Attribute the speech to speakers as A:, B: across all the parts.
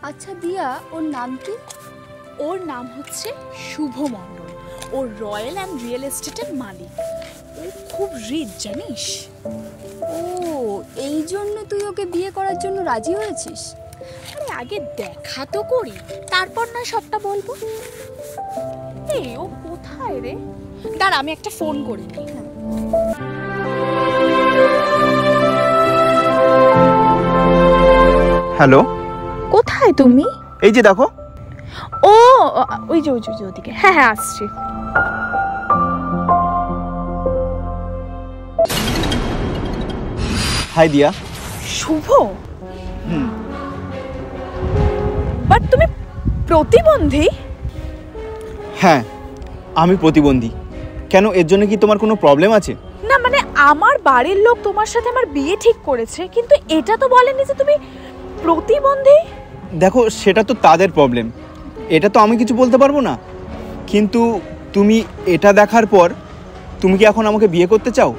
A: আচ্ছা দিয়া, ওর নাম কি?
B: ওর নাম হচ্ছে শুভ মণ্ডল। ও রয়্যাল অ্যান্ড রিয়েল এস্টেটের মালিক। ও খুব রিচ, জানিস?
A: ও, এই জন্য তুই ওকে বিয়ে করার জন্য রাজি হয়েছিস?
B: আরে আগে দেখা তো করি, তারপর না সবটা বলবো। এই ও কোথায় রে? দাঁড়া, আমি একটা ফোন করে নিই।
C: হ্যালো,
B: কোথায় তুমি?
C: এই যে দেখো।
B: ও ওই যে ওদিকে। হ্যাঁ হ্যাঁ, আসছি।
C: হাই দিয়া।
B: শুভ? বাট তুমি প্রতিবন্ধী?
C: হ্যাঁ, আমি প্রতিবন্ধী। কেন, এর জন্য কি তোমার কোনো প্রবলেম আছে?
B: না মানে আমার বাড়ির লোক তোমার সাথে আমার বিয়ে ঠিক করেছে, কিন্তু এটা তো বলেনি যে তুমি প্রতিবন্ধী।
C: দেখো, সেটা তো তাদের প্রবলেম, এটা তো আমি কিছু বলতে পারবো না। কিন্তু তুমি এটা দেখার পর তুমি কি এখন আমাকে বিয়ে করতে চাও?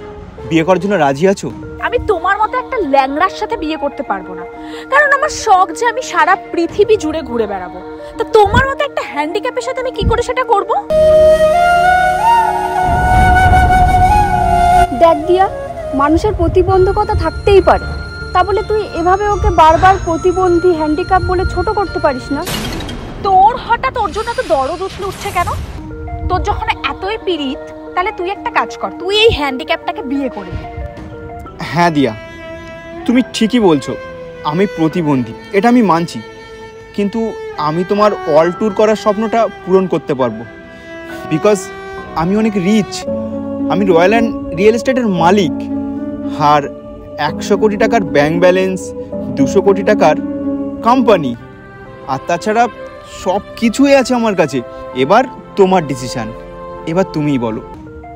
C: বিয়ে করার জন্য রাজি আছো?
B: আমি তোমার মতো একটা ল্যাংড়ার সাথে বিয়ে করতে পারবো না, কারণ আমার শখ যে আমি সারা পৃথিবী জুড়ে ঘুরে বেড়াবো। তা তোমার মতো একটা হ্যান্ডিক্যাপের সাথে আমি কি করে সেটা করব?
A: দেখ দিয়া, মানুষের প্রতিবন্ধকতা থাকতেই পারে, তা বলে তুই এভাবে ওকে বারবার প্রতিবন্ধী, হ্যান্ডিক্যাপ বলে ছোট করতে পারিস না।
B: তোর হঠাৎ ওর জন্য এত দরদ উঠছে কেন? তোর যখন এতই পীড়িত, তাহলে তুই একটা কাজ কর, তুই এই হ্যান্ডিক্যাপটাকে বিয়ে করে নে।
C: হ্যাঁ দিয়া, তুমি ঠিকই বলছো, আমি প্রতিবন্ধী, এটা আমি মানছি। কিন্তু আমি তোমার ওয়ার্ল্ড ট্যুর করার স্বপ্নটা পূরণ করতে পারবো, বিকজ আমি অনেক রিচ। আমি রয়্যাল অ্যান্ড রিয়েল এস্টেটের মালিক, আর 100 কোটি টাকার ব্যাংক ব্যালেন্স, 200 কোটি টাকার কোম্পানি, আর তাছাড়া সব কিছুই আছে আমার কাছে। এবার তোমার ডিসিশন, এবার তুমিই বলো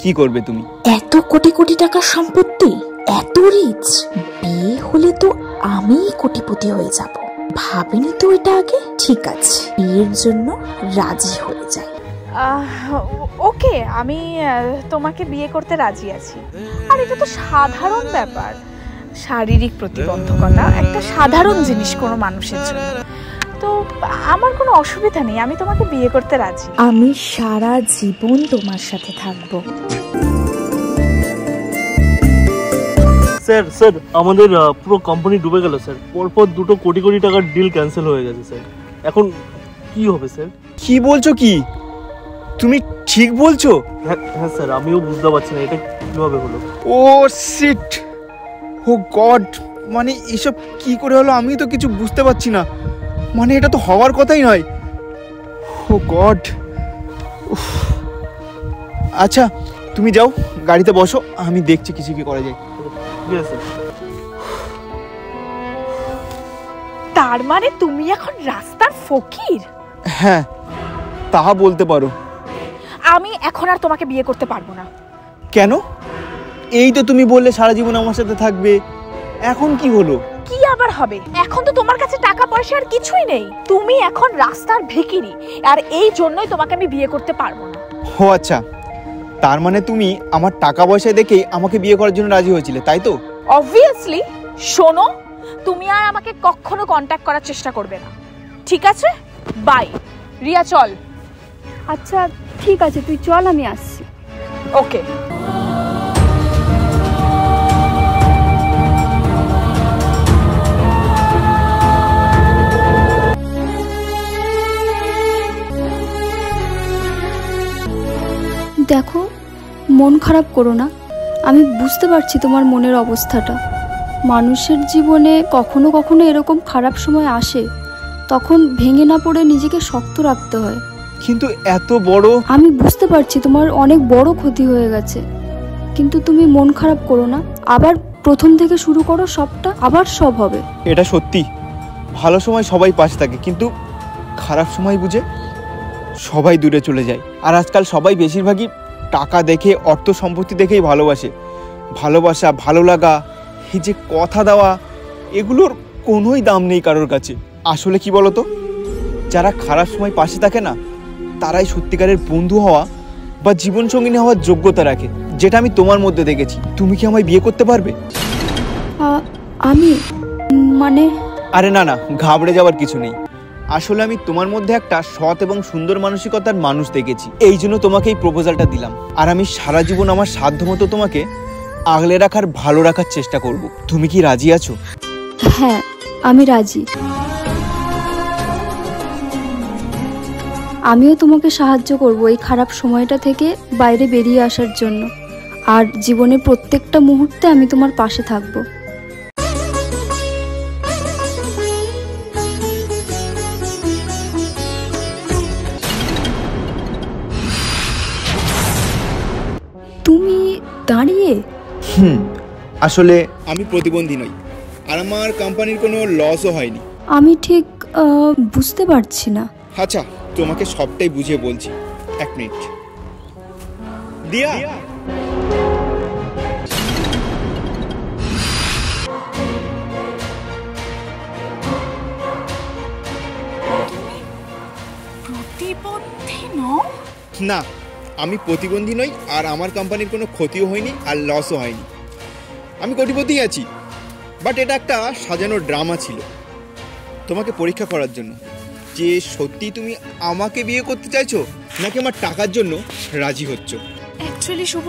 C: কি করবে তুমি।
D: এত কোটি কোটি টাকার সম্পত্তি, এত রিচ, বিয়ে হলে তো আমিই কোটিপতি হয়ে যাব। ভাবিনি তো এটা আগে। ঠিক আছে, বিয়ের জন্য রাজি হয়ে যাই।
B: ওকে, আমি তোমাকে বিয়ে করতে রাজি আছি। আর এটা তো সাধারণ ব্যাপার, শারীরিক প্রতিবন্ধকতা একটা সাধারণ জিনিস কোনো মানুষের জন্য। তো আমার কোনো অসুবিধা নেই, আমি তোমাকে বিয়ে করতে রাজি। আমি সারা জীবন তোমার সাথে থাকবো।
E: স্যার আমাদের পুরো কোম্পানি ডুবে গেল স্যার। পরপর 2 কোটি কোটি টাকার ডিল ক্যান্সেল হয়ে গেছে স্যার। এখন কি হবে স্যার?
C: কি বলছো? কি তুমি ঠিক বলছো?
E: হ্যাঁ স্যার, আমিও বুঝতে পারছি না এটা কিভাবে হলো।
C: ও শিট, ও গড, মানে এসব কি করে হলো? আমি তো কিছু বুঝতে পারছি না। মানে এটা তো হওয়ার কথাই নয়। ও গড। আচ্ছা, তুমি যাও, গাড়িতে বসো, আমি দেখছি কিছু কি করা যায়।
E: ঠিক আছে।
B: তার মানে তুমি এখন রাস্তার ফকির?
C: হ্যাঁ, তা বলতে পারো।
B: আমি এখন আর তোমাকে বিয়ে করতে পারবো না।
C: কেন? এই তো তুমি বললে সারা জীবন আমার সাথে থাকবে, এখন কি হলো?
B: কি আবার হবে? এখন তো তোমার কাছে টাকা পয়সা আর কিছুই নেই, তুমি এখন রাস্তার ভিখিরি, আর এই জন্যই তোমাকে আমি বিয়ে করতে পারবো না।
C: ও আচ্ছা, তার মানে তুমি আমার টাকা পয়সা দেখেই আমাকে বিয়ে করার জন্য রাজি হয়েছিলে, তাই তো?
B: অবভিয়াসলি। শোনো, তুমি আর আমাকে কখনো কন্ট্যাক্ট করার চেষ্টা করবে না, ঠিক আছে? বাই। রিয়া চল।
A: আচ্ছা ঠিক আছে, তুই চল, আমি আসছি।
B: ওকে।
A: দেখো, মন খারাপ করো না, আমি বুঝতে পারছি তোমার মনের অবস্থাটা। মানুষের জীবনে কখনো কখনো এরকম খারাপ সময় আসে, তখন ভেঙে না পড়ে নিজেকে শক্ত রাখতে হয়।
C: কিন্তু এত বড়,
A: আমি বুঝতে পারছি তোমার অনেক বড় ক্ষতি হয়ে গেছে, কিন্তু তুমি মন খারাপ করো না, আবার প্রথম থেকে শুরু করো, সবটা আবার সব হবে।
C: এটা সত্যি, ভালো সময় সবাই পাশে থাকে, কিন্তু খারাপ সময় বুঝে সবাই দূরে চলে যায়। আর আজকাল সবাই বেশিরভাগই টাকা দেখে, অর্থ সম্পত্তি দেখেই ভালোবাসে। ভালোবাসা, ভালো লাগা, এই যে কথা দেওয়া, এগুলোর কোনোই দাম নেই কারোর কাছে। আসলে কি বলতো, যারা খারাপ সময় পাশে থাকে না, তারাই সত্যিকারের বন্ধু হওয়া বা জীবনসঙ্গিনী হওয়ার যোগ্যতা রাখে, যেটা আমি তোমার মধ্যে দেখেছি। তুমি কি আমায় বিয়ে করতে পারবে?
A: আমি মানে
C: আরে না না, ঘাবড়ে যাওয়ার কিছু নেই। আসলে আমি তোমার মধ্যে একটা সৎ এবং সুন্দর মানসিকতার মানুষ দেখেছি, এই জন্য তোমাকে এই প্রপোজালটা দিলাম। আর আমি সারা জীবন আমার সাধ্যমতো তোমাকে আগলে রাখার, ভালো রাখার চেষ্টা করব। তুমি কি রাজি আছো?
A: হ্যাঁ, আমি রাজি। আমিও তোমাকে সাহায্য করব এই খারাপ সময়টা থেকে বাইরে বেরিয়ে আসার জন্য। আর জীবনের প্রত্যেকটা মুহূর্তে আমি তোমার পাশে থাকব। তুমি দাঁড়িয়ে?
C: আসলে আমি প্রতিবন্ধী নই, আর আমার কোম্পানির কোনো লসও হয়নি।
A: আমি ঠিক বুঝতে পারছি না।
C: আচ্ছা, তোমাকে সবটাই বুঝিয়ে বলছি, এক মিনিট। দিয়া,
B: প্রতিবন্ধী নও?
C: না, আমি প্রতিবন্ধী নই, আর আমার কোম্পানির কোনো ক্ষতিও হয়নি আর লসও হয়নি। আমি কোটিপতিই আছি, বাট এটা একটা সাজানো ড্রামা ছিল তোমাকে পরীক্ষা করার জন্য, যে সত্যি তুমি আমাকে বিয়ে করতে চাইছো নাকি আমার টাকার জন্য রাজি হচ্ছ।
B: অ্যাকচুয়ালি শুভ,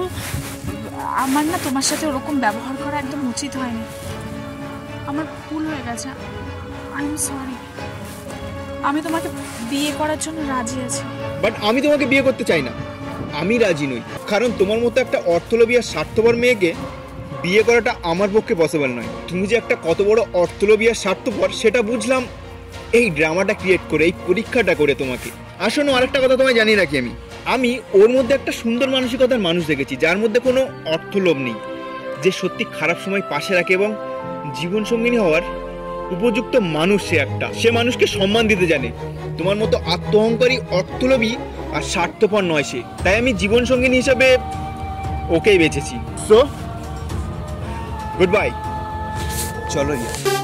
B: আমার না তোমার সাথে ওরকম ব্যবহার করা একদম উচিত হয়নি। আমার ভুল হয়ে গেছে, আই এম সরি। আমি তোমাকে বিয়ে করার জন্য রাজি আছি।
C: বাট আমি তোমাকে বিয়ে করতে চাই না, আমি রাজি নই। কারণ তোমার মতো একটা অর্থলোভী আর স্বার্থপর মেয়েকে বিয়ে করাটা আমার পক্ষে পসিবল নয়। তুমি যে একটা কত বড় অর্থলোভী আর স্বার্থপর সেটা বুঝলাম এই ড্রামাটা ক্রিয়েট করে, এই পরীক্ষাটা করে তোমাকে। আসলে আরেকটা কথা তোমায় জানিয়ে রাখি, আমি ওর মধ্যে একটা সুন্দর মানসিকতার মানুষ দেখেছি, যার মধ্যে কোনো অর্থলোভ নেই, যে সত্যি খারাপ সময় পাশে রাখে এবং জীবনসঙ্গিনী হওয়ার উপযুক্ত মানুষ। সে মানুষকে সম্মান দিতে জানে। তোমার মতো আত্মহংকারী, অর্থলোভী আর স্বার্থপর নয় সে। তাই আমি জীবনসঙ্গিনী হিসাবে ওকেই বেছেছি। সো গুড বাই, চলো রিয়া।